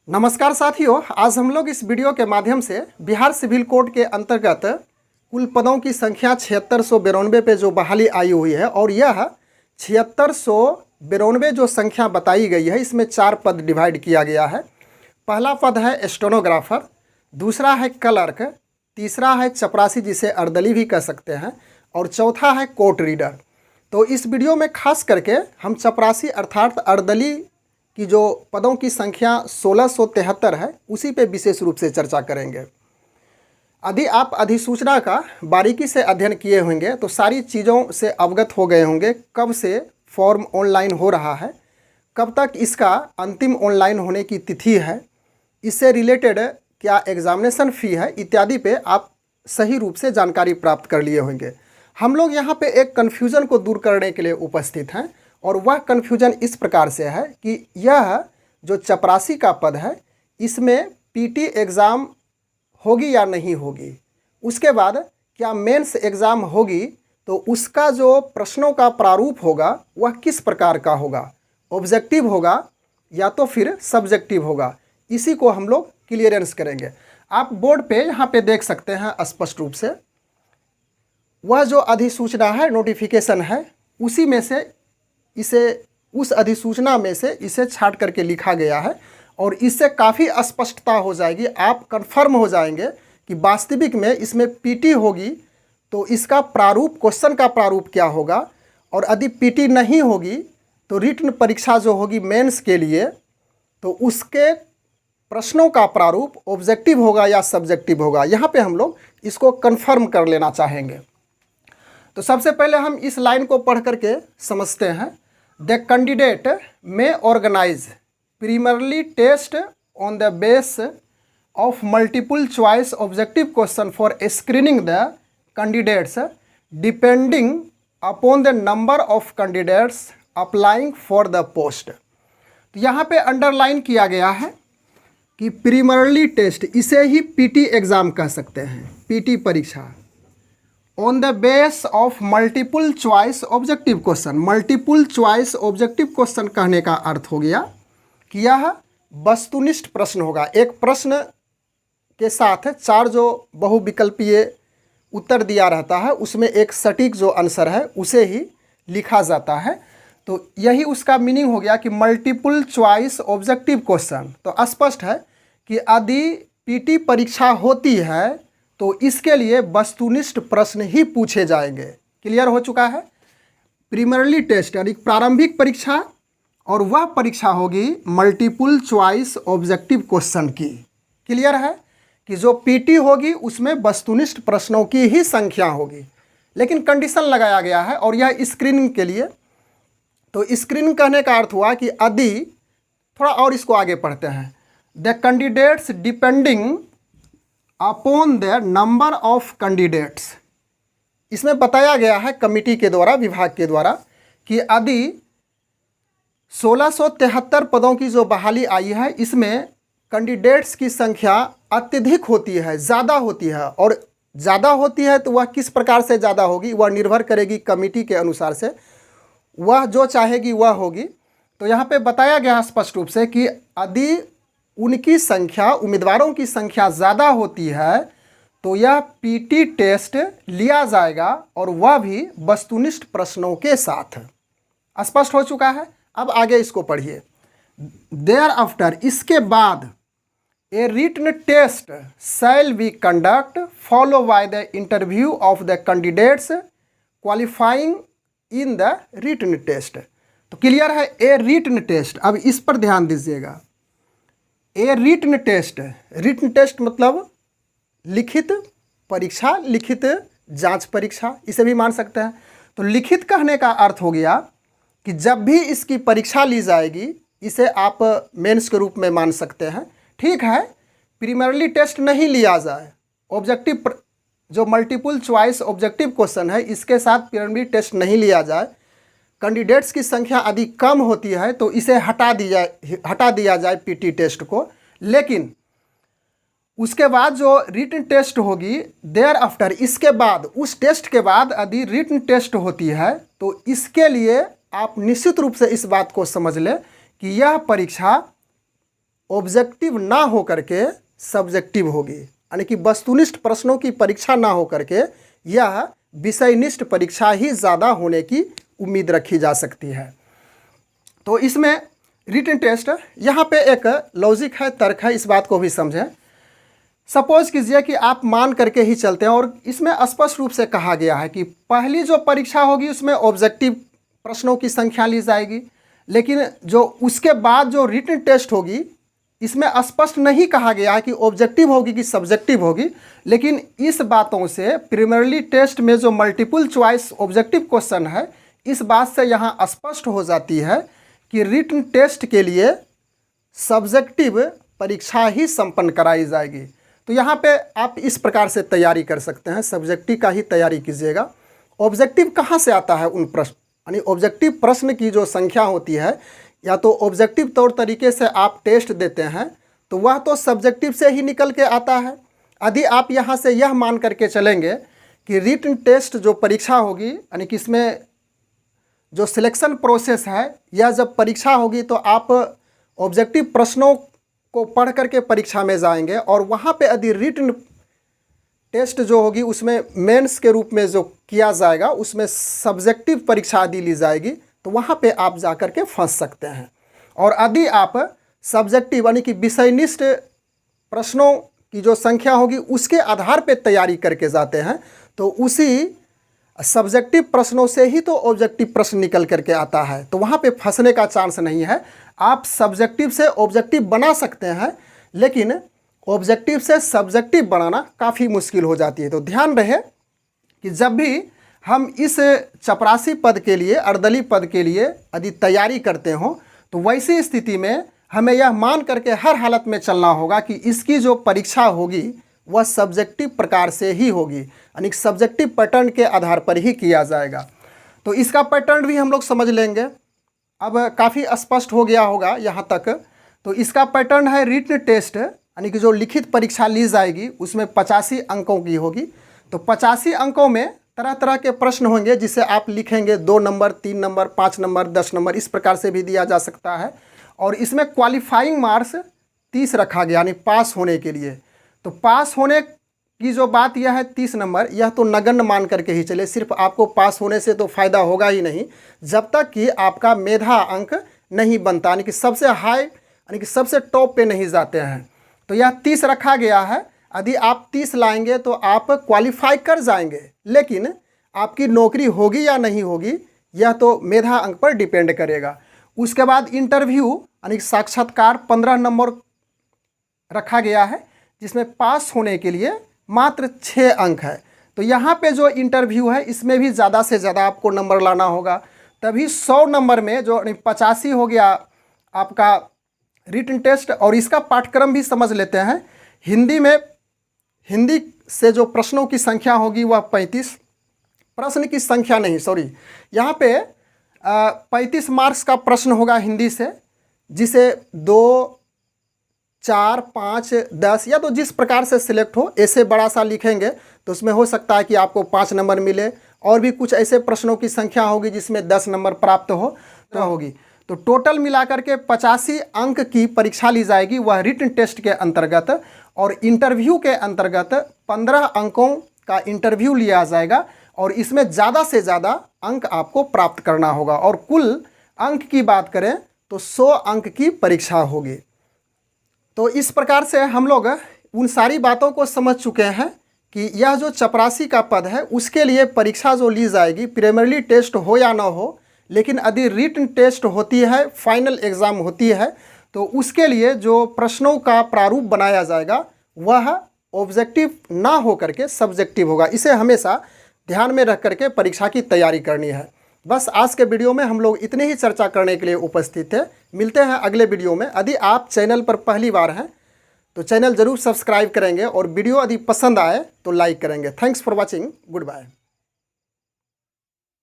नमस्कार साथियों, आज हम लोग इस वीडियो के माध्यम से बिहार सिविल कोड के अंतर्गत कुल पदों की संख्या 7692 पे जो बहाली आई हुई है और यह 7692 जो संख्या बताई गई है इसमें 4 पद डिवाइड किया गया है। पहला पद है स्टेनोग्राफर, दूसरा है क्लर्क, तीसरा है चपरासी जिसे अर्दली भी कह सकते हैं और चौथा है कोर्ट रीडर। तो इस वीडियो में खास करके हम चपरासी अर्थात अर्दली कि जो पदों की संख्या 1673 है उसी पे विशेष रूप से चर्चा करेंगे। यदि आप अधिसूचना का बारीकी से अध्ययन किए होंगे तो सारी चीज़ों से अवगत हो गए होंगे, कब से फॉर्म ऑनलाइन हो रहा है, कब तक इसका अंतिम ऑनलाइन होने की तिथि है, इससे रिलेटेड क्या एग्जामिनेशन फ़ी है इत्यादि पे आप सही रूप से जानकारी प्राप्त कर लिए होंगे। हम लोग यहाँ पे एक कन्फ्यूज़न को दूर करने के लिए उपस्थित हैं और वह कन्फ्यूजन इस प्रकार से है कि यह जो चपरासी का पद है इसमें पीटी एग्ज़ाम होगी या नहीं होगी, उसके बाद क्या मेंस एग्ज़ाम होगी तो उसका जो प्रश्नों का प्रारूप होगा वह किस प्रकार का होगा, ऑब्जेक्टिव होगा या तो फिर सब्जेक्टिव होगा, इसी को हम लोग क्लियरेंस करेंगे। आप बोर्ड पे यहाँ पे देख सकते हैं स्पष्ट रूप से वह जो अधिसूचना है, नोटिफिकेशन है, उसी में से इसे उस अधिसूचना में से इसे छांट करके लिखा गया है और इससे काफ़ी स्पष्टता हो जाएगी। आप कंफर्म हो जाएंगे कि वास्तविक में इसमें पीटी होगी तो इसका प्रारूप, क्वेश्चन का प्रारूप क्या होगा, और यदि पीटी नहीं होगी तो रिटन परीक्षा जो होगी मेंस के लिए तो उसके प्रश्नों का प्रारूप ऑब्जेक्टिव होगा या सब्जेक्टिव होगा। यहाँ पे हम लोग इसको कंफर्म कर लेना चाहेंगे। तो सबसे पहले हम इस लाइन को पढ़ करके समझते हैं। The candidate may organize primarily test on the basis of multiple choice objective question for screening the candidates depending upon the number of candidates applying for the post। तो यहाँ पे अंडरलाइन किया गया है कि primarily टेस्ट, इसे ही PT exam कह सकते हैं, पीटी परीक्षा on the base of multiple choice objective question. Multiple choice objective question कहने का अर्थ हो गया कि यह वस्तुनिष्ठ प्रश्न होगा। एक प्रश्न के साथ 4 जो बहुविकल्पीय उत्तर दिया रहता है उसमें एक सटीक जो आंसर है उसे ही लिखा जाता है। तो यही उसका मीनिंग हो गया कि मल्टीपल चॉइस ऑब्जेक्टिव क्वेश्चन। तो स्पष्ट है कि यदि पीटी परीक्षा होती है तो इसके लिए वस्तुनिष्ठ प्रश्न ही पूछे जाएंगे। क्लियर हो चुका है। प्रीमरली टेस्ट यानी प्रारंभिक परीक्षा और वह परीक्षा होगी मल्टीपल चॉइस ऑब्जेक्टिव क्वेश्चन की। क्लियर है कि जो पीटी होगी उसमें वस्तुनिष्ठ प्रश्नों की ही संख्या होगी, लेकिन कंडीशन लगाया गया है और यह स्क्रीनिंग के लिए। तो स्क्रीनिंग कहने का अर्थ हुआ कि यदि, थोड़ा और इसको आगे पढ़ते हैं, the candidates depending upon the number of candidates. इसमें बताया गया है कमिटी के द्वारा, विभाग के द्वारा, कि यदि 1673 पदों की जो बहाली आई है इसमें कैंडिडेट्स की संख्या अत्यधिक होती है, ज़्यादा होती है, और ज़्यादा होती है तो वह किस प्रकार से ज़्यादा होगी वह निर्भर करेगी कमिटी के अनुसार से, वह जो चाहेगी वह होगी। तो यहाँ पे बताया गया स्पष्ट रूप से कि यदि उनकी संख्या, उम्मीदवारों की संख्या ज़्यादा होती है तो यह पीटी टेस्ट लिया जाएगा और वह भी वस्तुनिष्ठ प्रश्नों के साथ। स्पष्ट हो चुका है। अब आगे इसको पढ़िए। देयर आफ्टर, इसके बाद, a written test shall be conduct follow by the interview of the candidates qualifying in the written test. तो क्लियर है, ए रिटन टेस्ट। अब इस पर ध्यान दीजिएगा। A written test, written test मतलब लिखित परीक्षा, लिखित जांच परीक्षा, इसे भी मान सकते हैं। तो लिखित कहने का अर्थ हो गया कि जब भी इसकी परीक्षा ली जाएगी इसे आप मेंस के रूप में मान सकते हैं। ठीक है, प्रीमरली टेस्ट नहीं लिया जाए, ऑब्जेक्टिव जो मल्टीपल चॉइस ऑब्जेक्टिव क्वेश्चन है इसके साथ प्रीमरली टेस्ट नहीं लिया जाए, कैंडिडेट्स की संख्या यदि कम होती है तो इसे हटा दिया जाए पीटी टेस्ट को। लेकिन उसके बाद जो रिटन टेस्ट होगी, देयर आफ्टर, इसके बाद, उस टेस्ट के बाद यदि रिटन टेस्ट होती है तो इसके लिए आप निश्चित रूप से इस बात को समझ लें कि यह परीक्षा ऑब्जेक्टिव ना हो करके सब्जेक्टिव होगी, यानी कि वस्तुनिष्ठ प्रश्नों की परीक्षा ना हो करके यह विषयनिष्ठ परीक्षा ही ज़्यादा होने की उम्मीद रखी जा सकती है। तो इसमें रिटन टेस्ट, यहाँ पे एक लॉजिक है, तर्क है, इस बात को भी समझें। सपोज कीजिए कि आप मान करके ही चलते हैं और इसमें स्पष्ट रूप से कहा गया है कि पहली जो परीक्षा होगी उसमें ऑब्जेक्टिव प्रश्नों की संख्या ली जाएगी, लेकिन जो उसके बाद जो रिटन टेस्ट होगी इसमें स्पष्ट नहीं कहा गया है कि ऑब्जेक्टिव होगी कि सब्जेक्टिव होगी, लेकिन इस बातों से प्रीलिमिनरी टेस्ट में जो मल्टीपल चॉइस ऑब्जेक्टिव क्वेश्चन है, इस बात से यहाँ स्पष्ट हो जाती है कि रिटन टेस्ट के लिए सब्जेक्टिव परीक्षा ही संपन्न कराई जाएगी। तो यहाँ पे आप इस प्रकार से तैयारी कर सकते हैं, सब्जेक्टिव का ही तैयारी कीजिएगा। ऑब्जेक्टिव कहाँ से आता है उन प्रश्न, यानी ऑब्जेक्टिव प्रश्न की जो संख्या होती है, या तो ऑब्जेक्टिव तौर तरीके से आप टेस्ट देते हैं तो वह तो सब्जेक्टिव से ही निकल के आता है। यदि आप यहाँ से यह मान करके चलेंगे कि रिटन टेस्ट जो परीक्षा होगी, यानी कि इसमें जो सिलेक्शन प्रोसेस है, यह जब परीक्षा होगी तो आप ऑब्जेक्टिव प्रश्नों को पढ़ करके परीक्षा में जाएंगे और वहाँ पे यदि रिटन टेस्ट जो होगी उसमें मेंस के रूप में जो किया जाएगा उसमें सब्जेक्टिव परीक्षा यदि ली जाएगी तो वहाँ पे आप जा कर के फंस सकते हैं। और यदि आप सब्जेक्टिव यानी कि विषयनिष्ठ प्रश्नों की जो संख्या होगी उसके आधार पे तैयारी करके जाते हैं तो उसी सब्जेक्टिव प्रश्नों से ही तो ऑब्जेक्टिव प्रश्न निकल करके आता है, तो वहाँ पे फंसने का चांस नहीं है। आप सब्जेक्टिव से ऑब्जेक्टिव बना सकते हैं, लेकिन ऑब्जेक्टिव से सब्जेक्टिव बनाना काफ़ी मुश्किल हो जाती है। तो ध्यान रहे कि जब भी हम इस चपरासी पद के लिए, अर्दली पद के लिए यदि तैयारी करते हो तो वैसी स्थिति में हमें यह मान करके हर हालत में चलना होगा कि इसकी जो परीक्षा होगी वह सब्जेक्टिव प्रकार से ही होगी, यानी सब्जेक्टिव पैटर्न के आधार पर ही किया जाएगा। तो इसका पैटर्न भी हम लोग समझ लेंगे। अब काफ़ी स्पष्ट हो गया होगा यहाँ तक। तो इसका पैटर्न है रिटन टेस्ट, यानी कि जो लिखित परीक्षा ली जाएगी उसमें 85 अंकों की होगी। तो 85 अंकों में तरह तरह के प्रश्न होंगे जिसे आप लिखेंगे 2 नंबर, 3 नंबर, 5 नंबर, 10 नंबर, इस प्रकार से भी दिया जा सकता है। और इसमें क्वालिफाइंग मार्क्स 30 रखा गया, यानी पास होने के लिए। तो पास होने की जो बात यह है 30 नंबर, यह तो नगण्य मान करके ही चले। सिर्फ आपको पास होने से तो फ़ायदा होगा ही नहीं जब तक कि आपका मेधा अंक नहीं बनता, यानी कि सबसे हाई, यानी कि सबसे टॉप पे नहीं जाते हैं। तो यह 30 रखा गया है। यदि आप 30 लाएंगे तो आप क्वालिफाई कर जाएंगे, लेकिन आपकी नौकरी होगी या नहीं होगी यह तो मेधा अंक पर डिपेंड करेगा। उसके बाद इंटरव्यू यानी साक्षात्कार 15 नंबर रखा गया है, जिसमें पास होने के लिए मात्र 6 अंक है। तो यहाँ पे जो इंटरव्यू है इसमें भी ज़्यादा से ज़्यादा आपको नंबर लाना होगा, तभी 100 नंबर में जो 85 हो गया आपका रिटन टेस्ट। और इसका पाठ्यक्रम भी समझ लेते हैं। हिंदी में, हिंदी से जो प्रश्नों की संख्या होगी वह 35, प्रश्न की संख्या नहीं, सॉरी, यहाँ पे 35 मार्क्स का प्रश्न होगा हिंदी से, जिसे 2, 4, 5, 10 या तो जिस प्रकार से सिलेक्ट हो। ऐसे बड़ा सा लिखेंगे तो उसमें हो सकता है कि आपको 5 नंबर मिले, और भी कुछ ऐसे प्रश्नों की संख्या होगी जिसमें 10 नंबर प्राप्त हो तो होगी। तो टोटल मिलाकर के 85 अंक की परीक्षा ली जाएगी, वह रिटन टेस्ट के अंतर्गत। और इंटरव्यू के अंतर्गत 15 अंकों का इंटरव्यू लिया जाएगा और इसमें ज़्यादा से ज़्यादा अंक आपको प्राप्त करना होगा। और कुल अंक की बात करें तो 100 अंक की परीक्षा होगी। तो इस प्रकार से हम लोग उन सारी बातों को समझ चुके हैं कि यह जो चपरासी का पद है उसके लिए परीक्षा जो ली जाएगी, प्रीलिमिनरी टेस्ट हो या ना हो, लेकिन यदि रिटन टेस्ट होती है, फाइनल एग्ज़ाम होती है, तो उसके लिए जो प्रश्नों का प्रारूप बनाया जाएगा वह ऑब्जेक्टिव ना हो करके सब्जेक्टिव होगा। इसे हमेशा ध्यान में रख करके परीक्षा की तैयारी करनी है। बस आज के वीडियो में हम लोग इतनी ही चर्चा करने के लिए उपस्थित थे। मिलते हैं अगले वीडियो में। यदि आप चैनल पर पहली बार हैं तो चैनल ज़रूर सब्सक्राइब करेंगे और वीडियो यदि पसंद आए तो लाइक करेंगे। Thanks for watching. Good bye.